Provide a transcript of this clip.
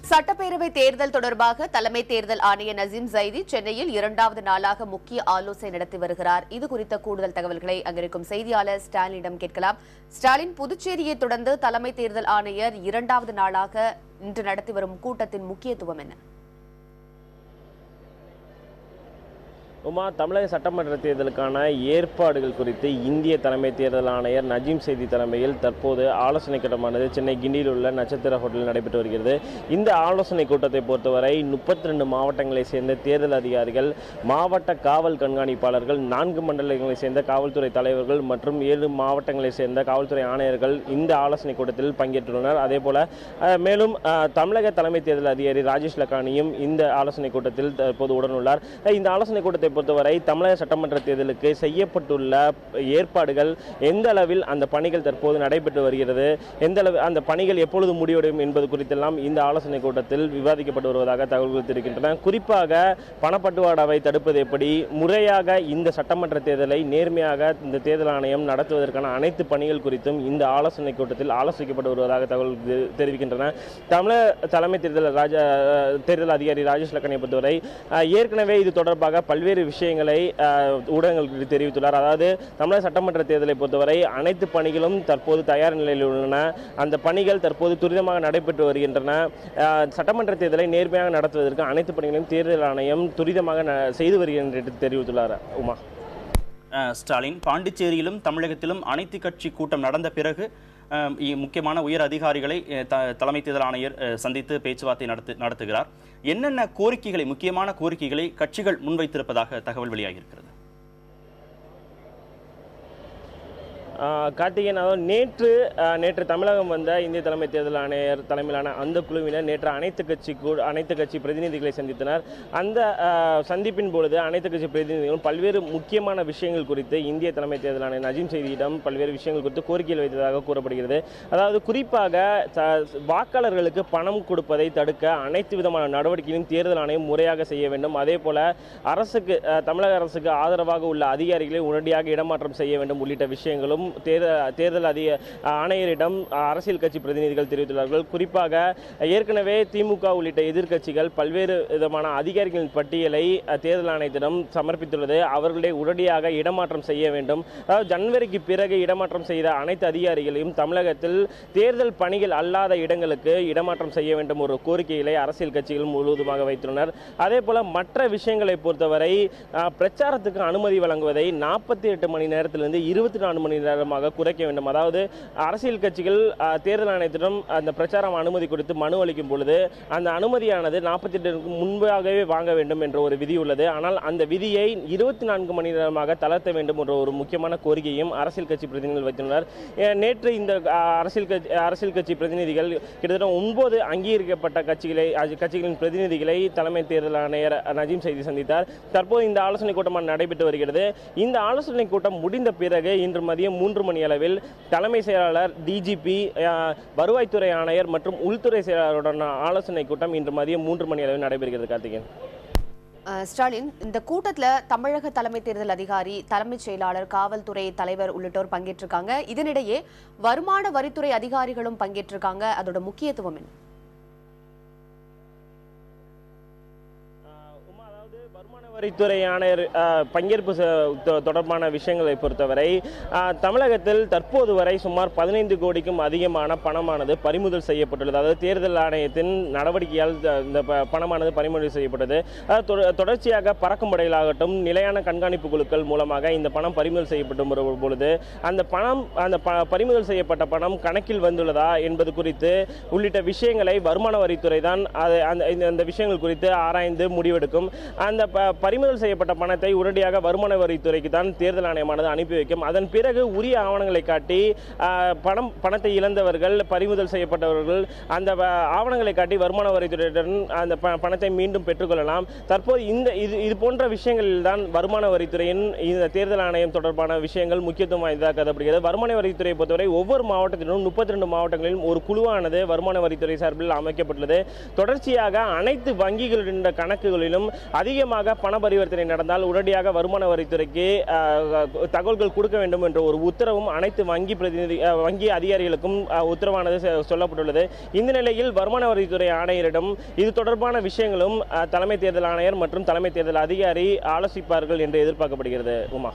சட்டப்பேரவை தேர்தல் தொடர்பாக தலைமை தேர்தல் ஆணையர் நசீம் ஜைதி சென்னையில் 2வது நாளாக முக்கிய ஆலோசனை நடத்தி வருகிறார். இது குறித்த கூடுதல் தகவல்களை அங்கிருக்கும் செய்தியாளர் ஸ்டாலினிடம் கேட்கலாம். ஸ்டாலின், புதுச்சேரியை தொடர்ந்து தலைமை தேர்தல் ஆணையர் 2வது நாளாக இன்று நடத்தி வரும் கூட்டத்தின் முக்கியத்துவம் என்ன? தமிழக சட்டமன்ற தேர்தலுக்கான ஏற்பாடுகள் குறித்து இந்திய தலைமை தேர்தல் ஆணையர் நஜீம் செய்தி தலைமையில் தற்போது ஆலோசனை கூட்டமானது சென்னை கிண்டியில் உள்ள நட்சத்திர ஹோட்டலில் நடைபெற்று வருகிறது. இந்த ஆலோசனை கூட்டத்தை பொறுத்தவரை 32 மாவட்டங்களைச் சேர்ந்த தேர்தல் அதிகாரிகள், மாவட்ட காவல் கண்காணிப்பாளர்கள், 4 மண்டலங்களைச் சேர்ந்த காவல்துறை தலைவர்கள் மற்றும் 7 மாவட்டங்களைச் சேர்ந்த காவல்துறை ஆணையர்கள் இந்த ஆலோசனை கூட்டத்தில் பங்கேற்றுள்ளனர். அதேபோல மேலும் தமிழக தலைமை தேர்தல் அதிகாரி ராஜேஷ் லக்கானியும் இந்த ஆலோசனை கூட்டத்தில் தற்போது உடனுள்ளார். இந்த ஆலோசனை கூட்டத்தை பொறுத்தவரை தமிழக சட்டமன்ற தேர்தலுக்கு செய்யப்பட்டுள்ள ஏற்பாடுகள் எந்த அளவில் அந்த பணிகள் தற்போது நடைபெற்று வருகிறது, எந்த அளவு அந்த பணிகள் எப்பொழுது முடிவடையும் என்பது குறித்தெல்லாம் இந்த ஆலோசனை கூட்டத்தில் விவாதிக்கப்பட்டு வருவதாக தகவல்கள் தெரிவிக்கின்றன. குறிப்பாக பணப்பட்டுவாடாவை தடுப்பது எப்படி, முறையாக இந்த சட்டமன்ற தேர்தலை நேர்மையாக இந்த தேர்தல் ஆணையம் நடத்துவதற்கான அனைத்து பணிகள் குறித்தும் இந்த ஆலோசனை கூட்டத்தில் ஆலோசிக்கப்பட்டு வருவதாக தகவல்கள் தெரிவிக்கின்றன. தமிழக தலைமை தேர்தல் அதிகாரி ராஜேஷ் லக்கானியை பொறுத்தவரை ஏற்கனவே இது தொடர்பாக பல்வேறு விஷயங்களை ஊடகங்களுக்கு தெரிவித்துள்ளார். அதாவது தமிழக சட்டமன்ற தேர்தலை பொறுத்தவரை அனைத்து பணிகளும் தற்போது தயார் நிலையில் உள்ளன. அந்த பணிகள் தற்போது துரிதமாக நடைபெற்று வருகின்றன. சட்டமன்ற தேர்தலை நேர்மையாக நடத்துவதற்கு அனைத்து பணிகளையும் தேர்தல் ஆணையம் துரிதமாக செய்து வருகின்றன என்று தெரிவித்துள்ளார். உமா ஸ்டாலின், பாண்டிச்சேரியிலும் தமிழகத்திலும் அனைத்து கட்சி கூட்டம் நடந்த பிறகு முக்கியமான உயர் அதிகாரிகளை தலைமை தேர்தல் ஆணையர் சந்தித்து பேச்சுவார்த்தை நடத்துகிறார். என்னென்ன கோரிக்கைகளை, முக்கியமான கோரிக்கைகளை கட்சிகள் முன்வைத்திருப்பதாக தகவல் வெளியாகியிருக்கிறது? கார்த்திகேயன், அதாவது நேற்று தமிழகம் வந்த இந்திய தலைமை தேர்தல் ஆணையர் தலைமையிலான அந்த குழுவினர் நேற்று அனைத்து கட்சி பிரதிநிதிகளை சந்தித்தனர். அந்த சந்திப்பின் பொழுது அனைத்து கட்சி பிரதிநிதிகளும் பல்வேறு முக்கியமான விஷயங்கள் குறித்து இந்திய தலைமை தேர்தல் ஆணையர் நஜீம் செய்தியிடம் பல்வேறு விஷயங்கள் குறித்து கோரிக்கைகள் வைத்ததாக கூறப்படுகிறது. அதாவது குறிப்பாக வாக்காளர்களுக்கு பணம் கொடுப்பதை தடுக்க அனைத்து விதமான நடவடிக்கைகளையும் தேர்தல் ஆணையம் முறையாக செய்ய வேண்டும். அதே போல தமிழக அரசுக்கு ஆதரவாக உள்ள அதிகாரிகளை உடனடியாக இடமாற்றம் செய்ய வேண்டும் உள்ளிட்ட விஷயங்களும் தேர்தல் ஆணையரிடம் அரசியல் கட்சி பிரதிநிதிகள் தெரிவித்துள்ளார்கள். குறிப்பாக ஏற்கனவே திமுக உள்ளிட்ட எதிர்க்கட்சிகள் பல்வேறு விதமான அதிகாரிகளின் பட்டியலை தேர்தல் ஆணையத்திடம் சமர்ப்பித்துள்ளது. அவர்களை உடனடியாக இடமாற்றம் செய்ய வேண்டும். அதாவது ஜனவரிக்கு பிறகு இடமாற்றம் செய்த அனைத்து அதிகாரிகளையும் தமிழகத்தில் தேர்தல் பணிகள் அல்லாத இடங்களுக்கு இடமாற்றம் செய்ய வேண்டும் ஒரு கோரிக்கைகளை அரசியல் கட்சிகள் முழுவதுமாக வைத்துள்ளனர். அதே போல மற்ற விஷயங்களை பொறுத்தவரை பிரச்சாரத்துக்கு அனுமதி வழங்குவதை 48 மணி நேரத்திலிருந்து 24 மணி நேரமாக குறைக்க வேண்டும். அதாவது அரசியல் கட்சிகள் தேர்தல் ஆணையத்திடம் அந்த பிரச்சாரம் அனுமதி குறித்து மனு அளிக்கும் பொழுது அந்த அனுமதியானது 48 முன்பாகவே வாங்க வேண்டும் என்ற ஒரு விதி உள்ளது. ஆனால் அந்த விதியை 24 மணி நேரமாக தளர்த்த வேண்டும் என்ற ஒரு முக்கியமான கோரிக்கையும் அரசியல் கட்சி பிரதிநிதிகள் வைத்துள்ளனர். நேற்று இந்த அரசியல் கட்சி பிரதிநிதிகள் கிட்டத்தட்ட 9 அங்கீகரிக்கப்பட்ட கட்சிகளின் பிரதிநிதிகளை தலைமை தேர்தல் ஆணையர் நஜீம் செய்தி சந்தித்தார். தற்போது இந்த ஆலோசனை கூட்டம் நடைபெற்று வருகிறது. இந்த ஆலோசனை கூட்டம் முடிந்த பிறகு இன்று மதியம் 3 மணி அளவில் தலைமை செயலாளர், டிஜிபி, வருவாய்த்துறை ஆணையர் மற்றும் உள்துறை செயலாளருடன் ஆலோசனை கூட்டம் இன்று மதியம் 3 மணி அளவில் நடைபெறுகிறது. கார்த்திகேயன், ஸ்டாலின், இந்த கூட்டத்தில் தமிழக தலைமை தேர்தல் அதிகாரி, தலைமைச் செயலாளர், காவல்துறை தலைவர் உள்ளிட்டோர் பங்கேற்றிருக்காங்க. இதனிடையே வருமான வரித்துறை அதிகாரிகளும் பங்கேற்றிருக்காங்க. அதோட முக்கியத்துவம் என்ன? வருமான வரித்துறை ஆணையர் பங்கேற்பு தொடர்பான விஷயங்களை பொறுத்தவரை தமிழகத்தில் தற்போது வரை சுமார் 15 கோடிக்கும் அதிகமான பணமானது பறிமுதல் செய்யப்பட்டுள்ளது. அதாவது தேர்தல் ஆணையத்தின் நடவடிக்கையால் இந்த பணமானது பறிமுதல் செய்யப்பட்டது. தொடர்ச்சியாக பறக்கும் படைகளாகட்டும், நிலையான கண்காணிப்பு குழுக்கள் மூலமாக இந்த பணம் பறிமுதல் செய்யப்பட்டு பொழுது அந்த பறிமுதல் செய்யப்பட்ட பணம் கணக்கில் வந்துள்ளதா என்பது குறித்து உள்ளிட்ட விஷயங்களை வருமான வரித்துறை தான் அந்த விஷயங்கள் குறித்து ஆராய்ந்து முடிவெடுக்கும். அந்த பறிமுதல் செய்யப்பட்ட பணத்தை உடனடியாக வருமான வரித்துறைக்கு தான் தேர்தல் ஆணையமானது அனுப்பி வைக்கும். அதன் பிறகு உரிய ஆவணங்களை காட்டி பணத்தை இழந்தவர்கள், பறிமுதல் செய்யப்பட்டவர்கள் அந்த ஆவணங்களை காட்டி வருமான வரித்துறையுடன் அந்த பணத்தை மீண்டும் பெற்றுக்கொள்ளலாம். தற்போது இது போன்ற விஷயங்களில் தான் வருமான வரித்துறையின் இந்த தேர்தல் ஆணையம் தொடர்பான விஷயங்கள் முக்கியத்துவம் வாய்ந்ததாக கருதப்படுகிறது. வருமான வரித்துறையை பொறுத்தவரை ஒவ்வொரு மாவட்டத்திலும் 32 மாவட்டங்களிலும் ஒரு குழுவானது வருமான வரித்துறை சார்பில் அமைக்கப்பட்டுள்ளது. தொடர்ச்சியாக அனைத்து வங்கிகளின் கணக்குகளிலும் மேலும் அதிகமாக பண பரிவர்த்தனை நடந்தால் உடனடியாக வருமான வரித்துறைக்கு தகவல்கள் கொடுக்க வேண்டும் என்ற ஒரு உத்தரவும் அனைத்து வங்கி அதிகாரிகளுக்கும் உத்தரவானது சொல்லப்பட்டுள்ளது. இந்த நிலையில் வருமான வரித்துறை ஆணையரிடம் இது தொடர்பான விஷயங்களும் தலைமை தேர்தல் ஆணையர் மற்றும் தலைமை தேர்தல் அதிகாரி ஆலோசிப்பார்கள் என்று எதிர்பார்க்கப்படுகிறது. உமா.